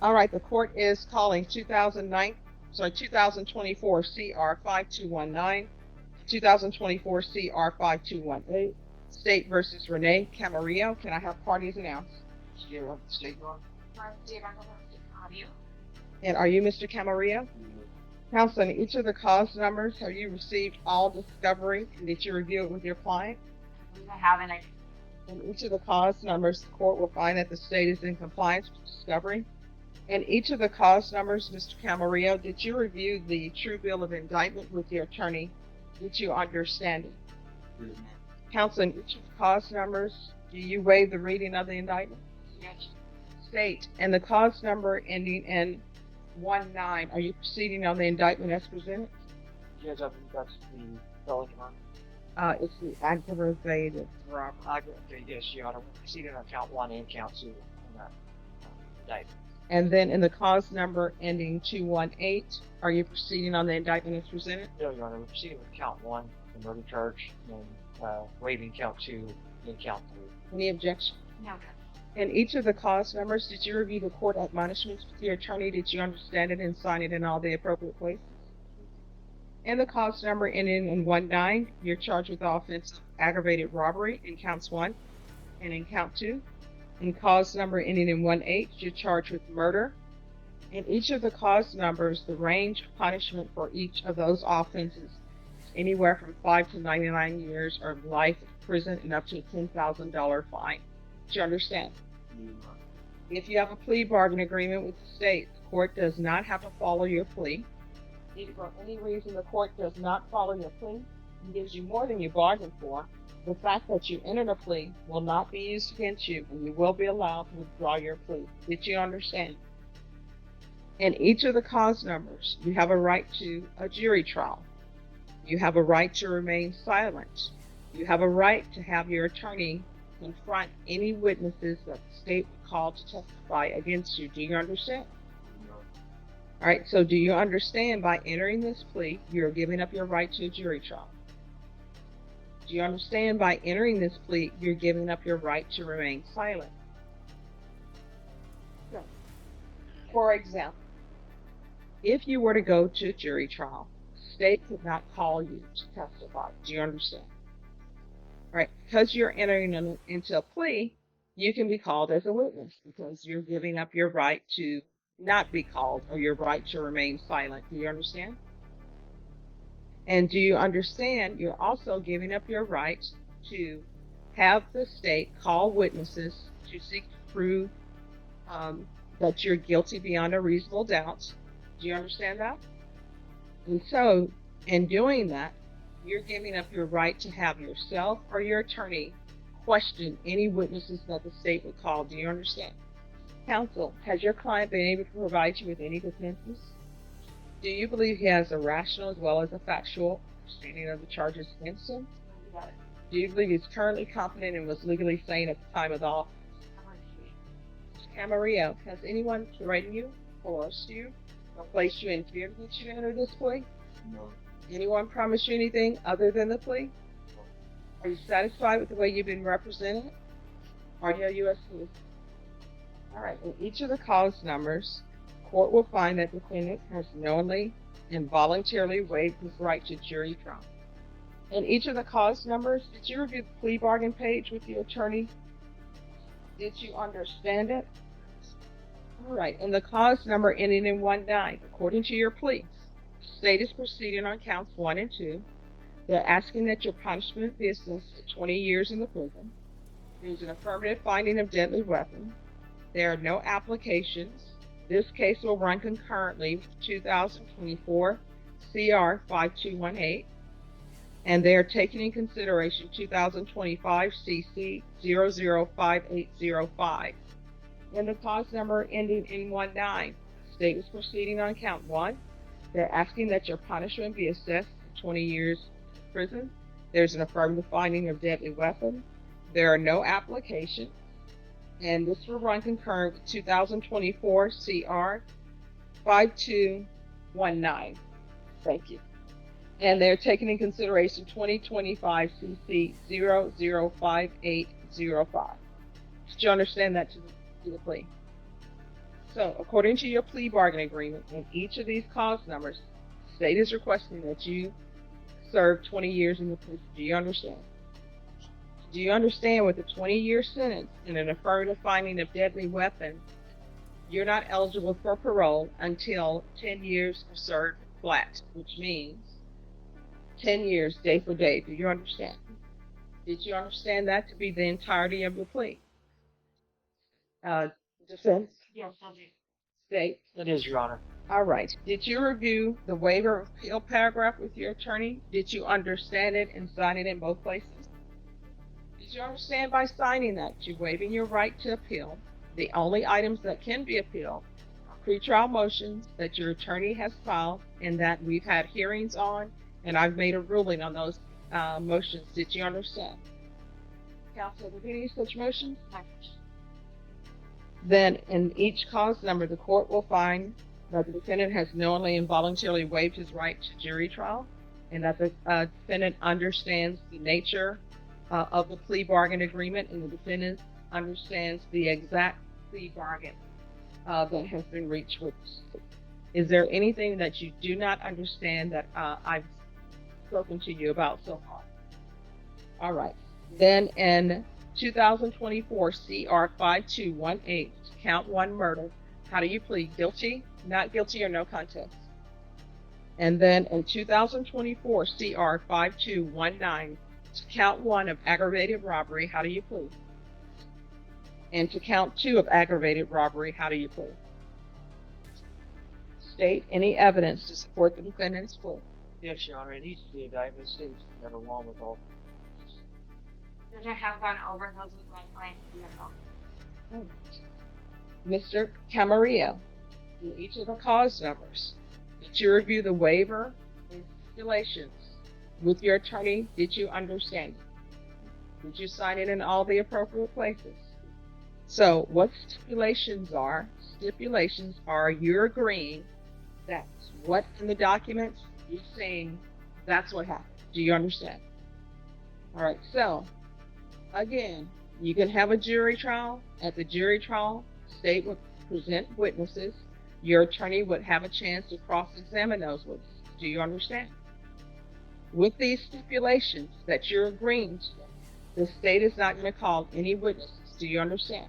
All right, the court is calling 2024 CR 5219, 2024 CR 5218, State versus Renee Camaro. Can I have parties announced? State law. And are you Mr. Camaro? Counsel, in each of the cause numbers, have you received all discovery and did you review it with your client? I haven't. In each of the cause numbers, the court will find that the state is in compliance with discovery. In each of the cause numbers, Mr. Camarillo, did you review the true bill of indictment with your attorney? Did you understand it? Yes. Counsel, in each of the cause numbers, do you waive the reading of the indictment? Yes. State, and the cause number ending in 19, are you proceeding on the indictment as presented? Yes, I believe that's the felony one. It's the aggravated robbery. Okay, yes, Your Honor. We're proceeding on count 1 and count 2 on that indictment. And then in the cause number ending 218, are you proceeding on the indictment as presented? No, Your Honor. We're proceeding with count 1, the murder charge, and waiving count 2 and count 3. Any objection? No. In each of the cause numbers, did you review the court admonishments with your attorney? Did you understand it and sign it in all the appropriate places? In the cause number ending in 19, you're charged with the offense of aggravated robbery in counts 1 and in count 2. In cause number ending in 18, you're charged with murder. In each of the cause numbers, the range of punishment for each of those offenses is anywhere from 5 to 99 years or life in prison and up to a $10,000 fine. Do you understand? If you have a plea bargain agreement with the state, the court does not have to follow your plea. If for any reason the court does not follow your plea and gives you more than you bargained for, the fact that you entered a plea will not be used against you and you will be allowed to withdraw your plea. Did you understand? In each of the cause numbers, you have a right to a jury trial. You have a right to remain silent. You have a right to have your attorney confront any witnesses that the state would call to testify against you. Do you understand? No. All right, so do you understand by entering this plea, you're giving up your right to a jury trial? Do you understand by entering this plea, you're giving up your right to remain silent? No. For example, if you were to go to a jury trial, the state could not call you to testify. Do you understand? Right, because you're entering into a plea, you can be called as a witness because you're giving up your right to not be called or your right to remain silent. Do you understand? And do you understand you're also giving up your right to have the state call witnesses to seek to prove that you're guilty beyond a reasonable doubt? Do you understand that? And so, in doing that, you're giving up your right to have yourself or your attorney question any witnesses that the state would call. Do you understand? Counsel, has your client been able to provide you with any defenses? Do you believe he has a rational as well as a factual understanding of the charges against him? Do you believe he's currently competent and was legally sane at the time of the offense? Camarillo, has anyone threatened you, coerced you, or placed you in fear to get you to enter this plea? No. Anyone promise you anything other than the plea? Are you satisfied with the way you've been represented? Are you a U.S. citizen? All right, in each of the cause numbers, the court will find that the defendant has knowingly and voluntarily waived his right to jury trial. In each of the cause numbers, did you review the plea bargain page with your attorney? Did you understand it? All right, in the cause number ending in 19, according to your plea, the state is proceeding on counts 1 and 2. They're asking that your punishment be assessed to 20 years in the prison. There's an affirmative finding of deadly weapon. There are no applications. This case will run concurrently with 2024 CR 5218, and they are taking in consideration 2025 CC 005805. In the cause number ending in 19, the state is proceeding on count 1. They're asking that your punishment be assessed to 20 years in prison. There's an affirmative finding of deadly weapon. There are no applications. And this will run concurrent with 2024 CR 5219. Thank you. And they're taking in consideration 2025 CC 005805. Did you understand that to the plea? So, according to your plea bargaining agreement, in each of these cause numbers, the state is requesting that you serve 20 years in the prison. Do you understand? Do you understand with a 20-year sentence and an affirmative finding of deadly weapon, you're not eligible for parole until 10 years are served flat, which means 10 years day for day. Do you understand? Did you understand that to be the entirety of your plea? Defense? Yes, I do. State? That is, Your Honor. All right. Did you review the waiver of appeal paragraph with your attorney? Did you understand it and sign it in both places? Did you understand by signing that you're waiving your right to appeal? The only items that can be appealed are pretrial motions that your attorney has filed and that we've had hearings on, and I've made a ruling on those motions. Did you understand? Counsel, have any such motions? Then, in each cause number, the court will find that the defendant has knowingly and voluntarily waived his right to jury trial, and that the defendant understands the nature of the plea bargain agreement, and the defendant understands the exact plea bargain that has been reached with. Is there anything that you do not understand that I've spoken to you about so far? All right. Then in 2024 CR 5218, count 1 murder, how do you plead? Guilty, not guilty, or no contest? And then in 2024 CR 5219, to count 1 of aggravated robbery, how do you plead? And to count 2 of aggravated robbery, how do you plead? State any evidence to support the defendant's plea. Yes, Your Honor. In each of the indictment states that along with all. Should I have gone over those with my client? Mr. Camarillo, in each of the cause numbers, did you review the waiver and stipulations with your attorney? Did you understand it? Did you sign it in all the appropriate places? So what stipulations are you're agreeing that's what in the documents, you're saying that's what happened. Do you understand? All right, so again, you can have a jury trial. At the jury trial, state would present witnesses. Your attorney would have a chance to cross-examine those witnesses. Do you understand? With these stipulations that you're agreeing to, the state is not going to call any witnesses. Do you understand?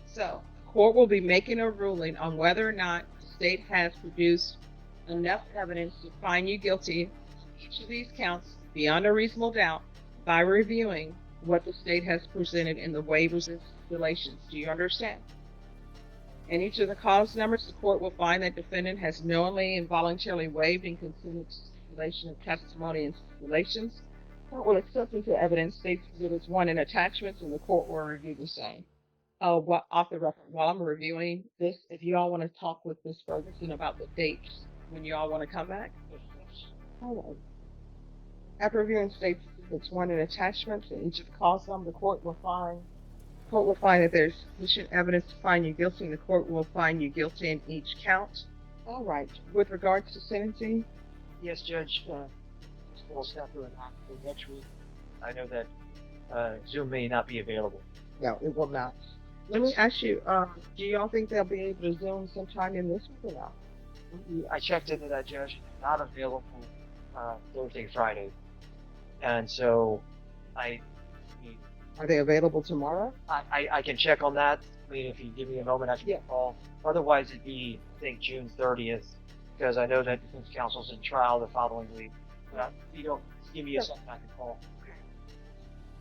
So, the court will be making a ruling on whether or not the state has produced enough evidence to find you guilty of each of these counts beyond a reasonable doubt by reviewing what the state has presented in the waivers and stipulations. Do you understand? In each of the cause numbers, the court will find that defendant has knowingly and voluntarily waived and consented to stipulation of testimony and stipulations. The court will accept into evidence states exhibits 1 and attachments, and the court will review the same. Off the record, while I'm reviewing this, if you all want to talk with Ms. Ferguson about the dates when you all want to come back. All right. After reviewing states exhibits 1 and attachments in each of the cause numbers, the court will find that there's sufficient evidence to find you guilty, and the court will find you guilty in each count. All right. With regards to sentencing, Yes, Judge. We'll step through and next week. I know that Zoom may not be available. no, it will not. Let me ask you, do y'all think they'll be able to Zoom sometime in this week or not? I checked into that, Judge. Not available Thursday, Friday, and so Are they available tomorrow? I can check on that. I mean, if you give me a moment, I can call. Otherwise, it'd be, I think, June 30th, because I know that defense counsel's in trial the following week. But if you don't give me a second, I can call.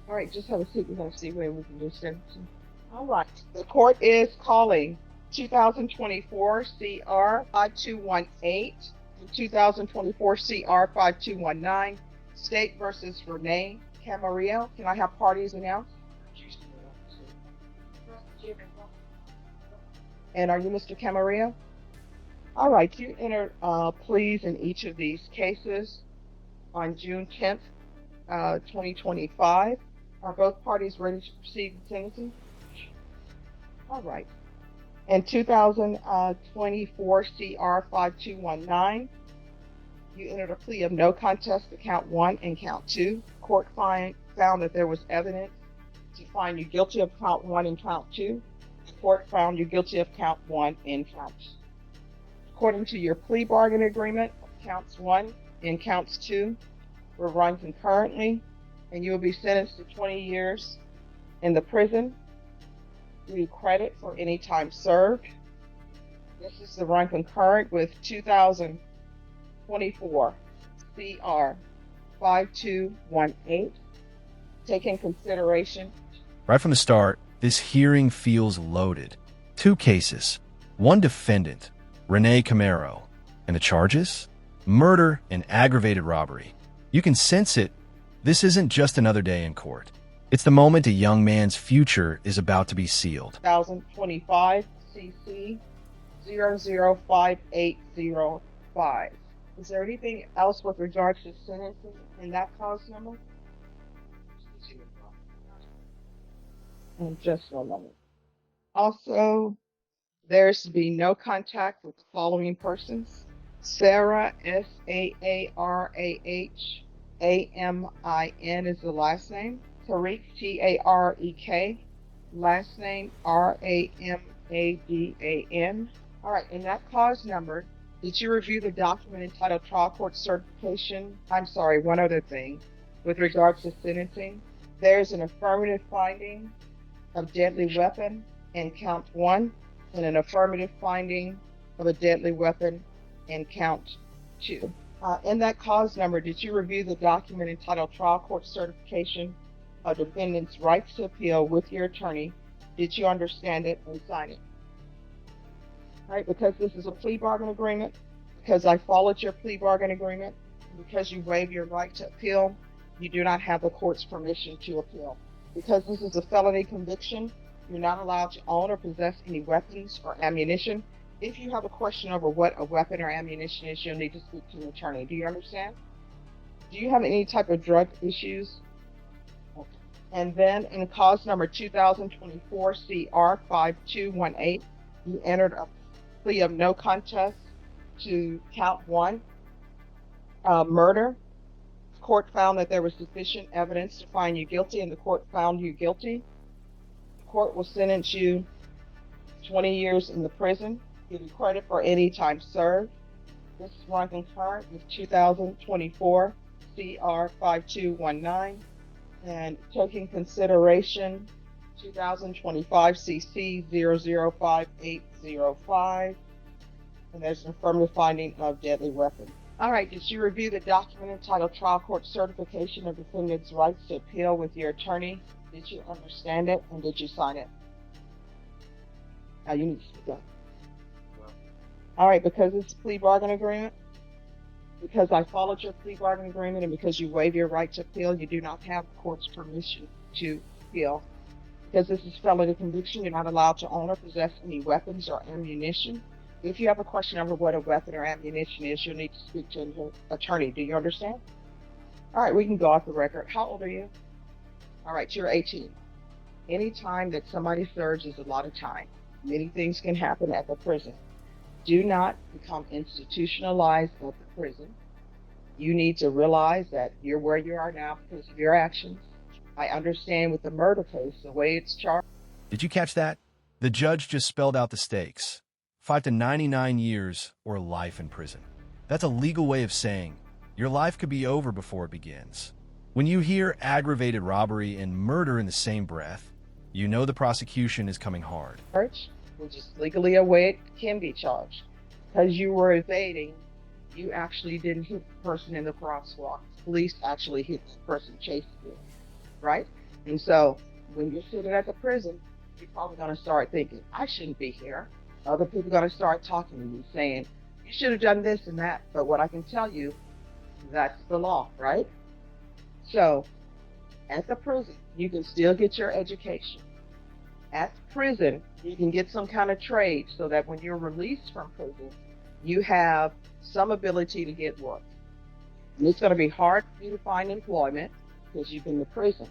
All right, just have a seat. We're going to see when we can do sentencing. All right. The court is calling 2024 CR 5218 and 2024 CR 5219, State versus Renee Camaro. Can I have parties announced? And are you Mr. Camaro? All right, you entered pleas in each of these cases on June 10th, 2025. Are both parties ready to proceed with sentencing? All right. In 2024 CR 5219, you entered a plea of no contest to count 1 and count 2. Court found that there was evidence to find you guilty of count 1 and count 2. The court found you guilty of count 1 and counts. According to your plea bargain agreement, counts 1 and counts 2 will run concurrently, and you will be sentenced to 20 years in the prison. You credit for any time served. This is to run concurrent with 2024 CR 5218. Take in consideration. Right from the start, this hearing feels loaded. 2 cases, 1 defendant, Renee Camaro, and the charges? Murder and aggravated robbery. You can sense it. This isn't just another day in court. It's the moment a young man's future is about to be sealed. 2025 CC 005805. Is there anything else with regards to sentencing in that cause number? Just one moment. Also, there's to be no contact with the following persons: Sarah, SaarahAmin is the last name. Tariq, Tarek, last name Ramadan. All right, in that cause number, did you review the document entitled Trial Court Certification? I'm sorry, one other thing. With regards to sentencing, there's an affirmative finding of deadly weapon in count 1 and an affirmative finding of a deadly weapon in count 2. In that cause number, did you review the document entitled Trial Court Certification of Defendant's Rights to Appeal with your attorney? Did you understand it and sign it? All right, because this is a plea bargain agreement, because I followed your plea bargain agreement, because you waive your right to appeal, you do not have the court's permission to appeal. Because this is a felony conviction, you're not allowed to own or possess any weapons or ammunition. If you have a question over what a weapon or ammunition is, you'll need to speak to an attorney. Do you understand? Do you have any type of drug issues? Okay. And then in cause number 2024 CR 5218, you entered a plea of no contest to count 1, murder. The court found that there was sufficient evidence to find you guilty, and the court found you guilty. The court will sentence you 20 years in the prison, give you credit for any time served. This is run concurrent with 2024 CR 5219, and taking consideration 2025 CC 005805, and there's an affirmative finding of deadly weapon. All right, did you review the document entitled Trial Court Certification of Defendant's Rights to Appeal with your attorney? Did you understand it, and did you sign it? Now you need to speak up. All right, because it's a plea bargain agreement, because I followed your plea bargain agreement, and because you waive your right to appeal, you do not have the court's permission to appeal. Because this is felony conviction, you're not allowed to own or possess any weapons or ammunition. If you have a question over what a weapon or ammunition is, you'll need to speak to an attorney. Do you understand? All right, we can go off the record. How old are you? All right, you're 18. Any time that somebody serves is a lot of time. Many things can happen at the prison. Do not become institutionalized at the prison. You need to realize that you're where you are now because of your actions. I understand with the murder case, the way it's charged. Did you catch that? The judge just spelled out the stakes. 5 to 99 years or life in prison. That's a legal way of saying your life could be over before it begins. When you hear aggravated robbery and murder in the same breath, you know the prosecution is coming hard. Which is legally a way it can be charged. Because you were evading, you actually didn't hit the person in the crosswalk. Police actually hit the person chasing you, right? And so when you're sitting at the prison, you're probably going to start thinking, I shouldn't be here. Other people are going to start talking to you, saying, you should have done this and that. But what I can tell you, that's the law, right? So at the prison, you can still get your education. At prison, you can get some kind of trade so that when you're released from prison, you have some ability to get work. And it's going to be hard for you to find employment because you've been to prison.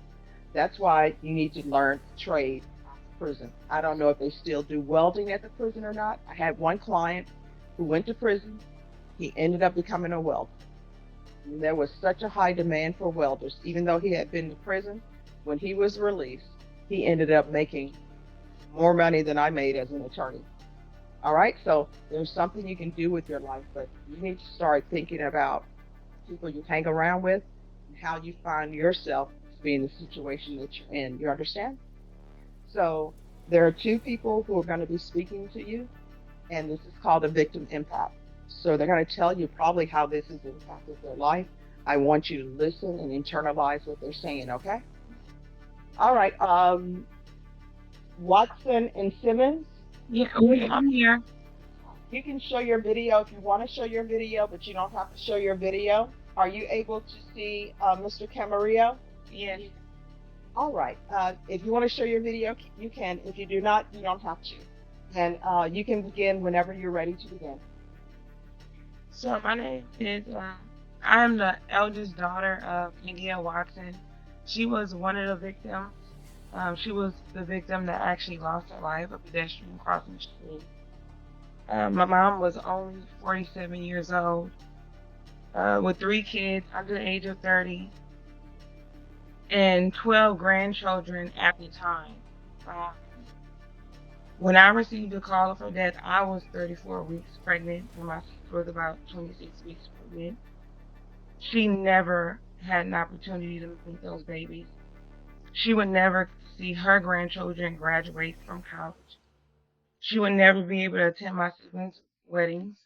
That's why you need to learn trade at prison. I don't know if they still do welding at the prison or not. I had one client who went to prison. He ended up becoming a welder. And there was such a high demand for welders, even though he had been to prison. When he was released, he ended up making more money than I made as an attorney. All right, so there's something you can do with your life, but you need to start thinking about people you hang around with and how you find yourself to be in the situation that you're in. You understand? So there are two people who are going to be speaking to you, and this is called a victim impact. So they're going to tell you probably how this has impacted their life. I want you to listen and internalize what they're saying, okay? All right, Watson and Simmons, Yeah, I'm here. you can show your video if you want to show your video, but you don't have to show your video. Are you able to see Mr. Camarillo? Yes. All right. If you want to show your video, you can. If you do not, you don't have to. And you can begin whenever you're ready to begin. So my name is, I'm the eldest daughter of Andrea Watson. She was one of the victims. She was the victim that actually lost her life, a pedestrian crossing the street. My mom was only 47 years old, with 3 kids under the age of 30, and 12 grandchildren at the time. When I received the call of her death, I was 34 weeks pregnant, and my sister was about 26 weeks pregnant. She never had an opportunity to meet those babies. She would never see her grandchildren graduate from college. She would never be able to attend my siblings' weddings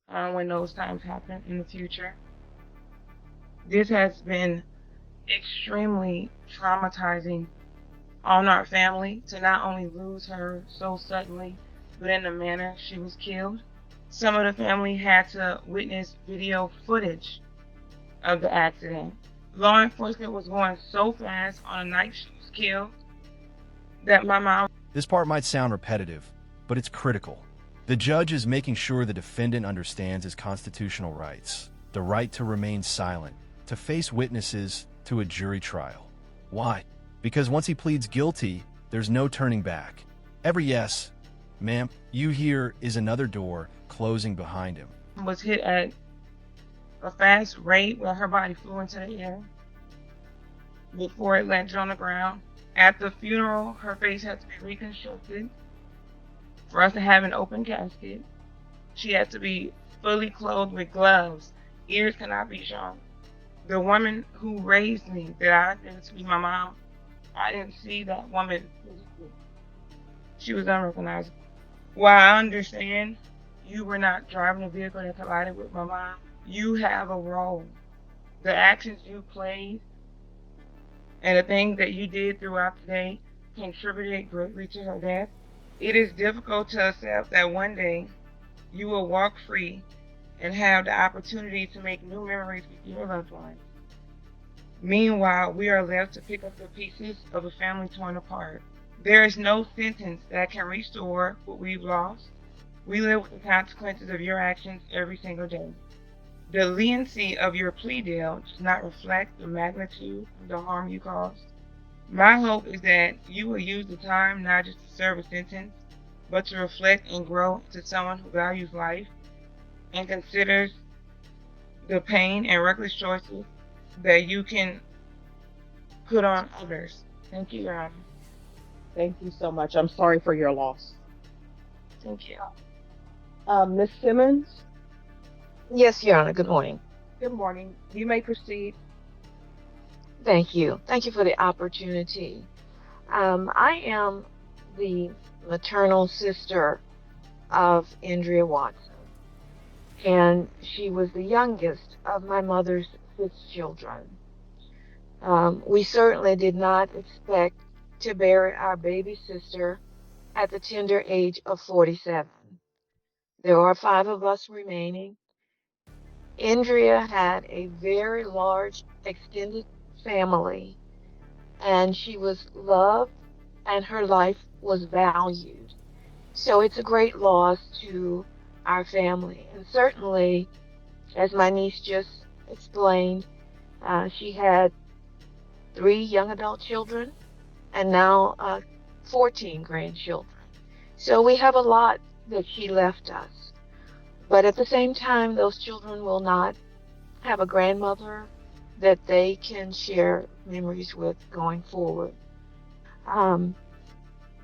when those times happen in the future. This has been extremely traumatizing on our family to not only lose her so suddenly, but in the manner she was killed. Some of the family had to witness video footage of the accident. Law enforcement was going so fast on the night she was killed that my mom... This part might sound repetitive, but it's critical. The judge is making sure the defendant understands his constitutional rights, the right to remain silent, to face witnesses, to a jury trial. Why? Because once he pleads guilty, there's no turning back. Every yes, ma'am, you hear is another door closing behind him. Was hit at a fast rate where her body flew into the air before it landed on the ground. At the funeral, her face had to be reconstructed for us to have an open casket. She had to be fully clothed with gloves. Ears cannot be shown. The woman who raised me, that I didn't to be my mom, I didn't see that woman physically. She was unrecognizable. While I understand you were not driving a vehicle that collided with my mom, you have a role. The actions you played and the things that you did throughout the day contributed greatly to her death. It is difficult to accept that one day you will walk free and have the opportunity to make new memories with your loved ones. Meanwhile, we are left to pick up the pieces of a family torn apart. There is no sentence that can restore what we've lost. We live with the consequences of your actions every single day. The leniency of your plea deal does not reflect the magnitude of the harm you caused. My hope is that you will use the time not just to serve a sentence, but to reflect and grow into someone who values life and considers the pain and reckless choices that you can put on others. Thank you, Your Honor. Thank you so much. I'm sorry for your loss. Thank you. Ms. Simmons, Yes, Your Honor. Good morning. good morning. You may proceed. Thank you. Thank you for the opportunity. I am the maternal sister of Andrea Watson, and she was the youngest of my mother's 6 children. We certainly did not expect to bury our baby sister at the tender age of 47. There are 5 of us remaining. Andrea had a very large extended family, and she was loved and her life was valued. So it's a great loss to our family. And certainly, as my niece just explained, she had 3 young adult children and now 14 grandchildren. So we have a lot that she left us. But at the same time, those children will not have a grandmother that they can share memories with going forward.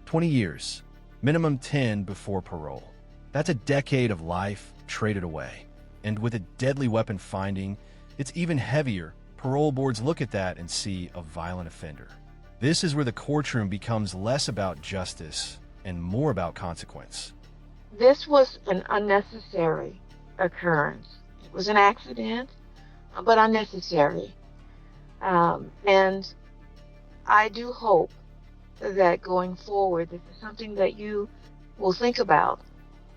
20 years, minimum 10 before parole. That's a decade of life traded away. And with a deadly weapon finding, it's even heavier. Parole boards look at that and see a violent offender. This is where the courtroom becomes less about justice and more about consequence. This was an unnecessary occurrence. It was an accident, but unnecessary. And I do hope that going forward, this is something that you will think about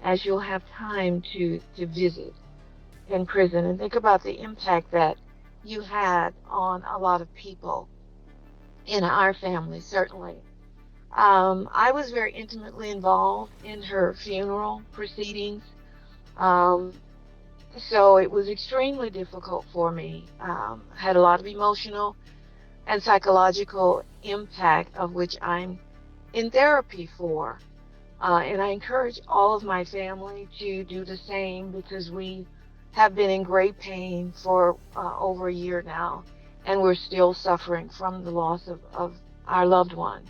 as you'll have time to visit in prison and think about the impact that you had on a lot of people in our family, certainly. I was very intimately involved in her funeral proceedings. Um, so it was extremely difficult for me. Had a lot of emotional and psychological impact of which I'm in therapy for. And I encourage all of my family to do the same because we have been in great pain for over a year now, and we're still suffering from the loss of our loved one.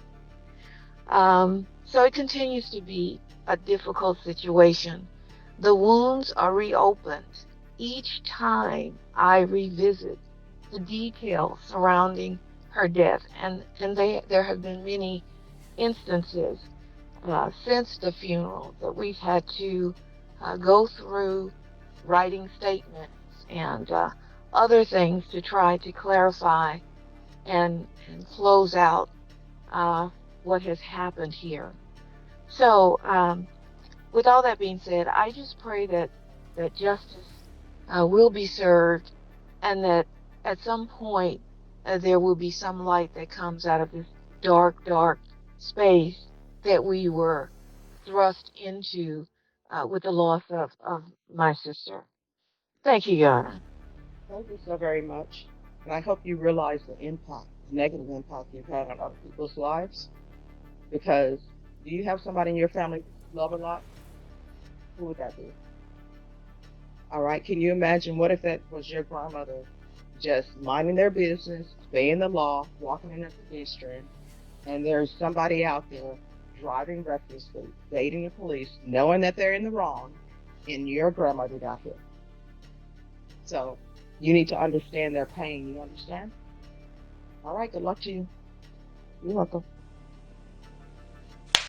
So it continues to be a difficult situation. The wounds are reopened each time I revisit the details surrounding her death, and there have been many instances since the funeral that we've had to go through writing statements and other things to try to clarify and close out what has happened here. So, with all that being said, I just pray that justice will be served, and that at some point there will be some light that comes out of this dark, dark space that we were thrust into with the loss of my sister. Thank you, Your Honor. Thank you so very much. And I hope you realize the impact, the negative impact you've had on other people's lives. Because do you have somebody in your family you love a lot? Who would that be? All right. Can you imagine what if that was your grandmother just minding their business, obeying the law, walking in a pedestrian, and there's somebody out there driving recklessly, baiting the police, knowing that they're in the wrong, and your grandmother got hit. So you need to understand their pain. You understand? All right. Good luck to you. You're welcome.